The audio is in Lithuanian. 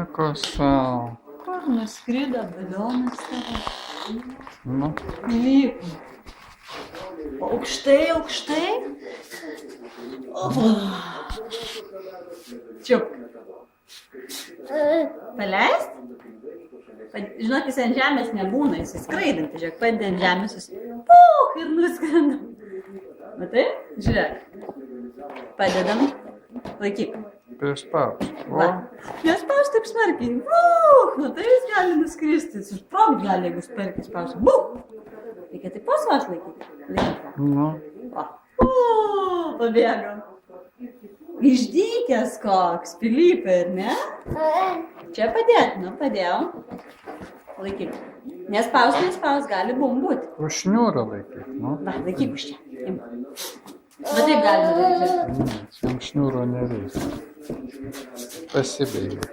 Nieko sau. Kur nuskrido balionas tavo? Nu, Vyko. Aukštai, aukštai. Čiuk. Paleist? Žinok, jis ant žemės nebūna, jis skraidantis, žiūrėk, padė ant žemės, jis puh ir nuskrenda. Matai? Žiūrėk. Padedam. Laikyk. prispaus. Va. Nespaus taip smarkiai. Puh, matai, jis gali nuskristi, jis išprogt gali, jeigu smarkiai spausi. Puh. Reikia taip posvas laikyti. Laikyk. Nu, Va. Pabėgam. Išdykęs koks, Pilypai, ar ne? Čia padėt, nu, padėjom. Laikyk. Nespaus, gali bum būti. užšniūrą laikyk, nu. Va, laikyk už čia. Im. Va taip galima daryti. Ne, jam šniūro nereikia. Pasibaigė.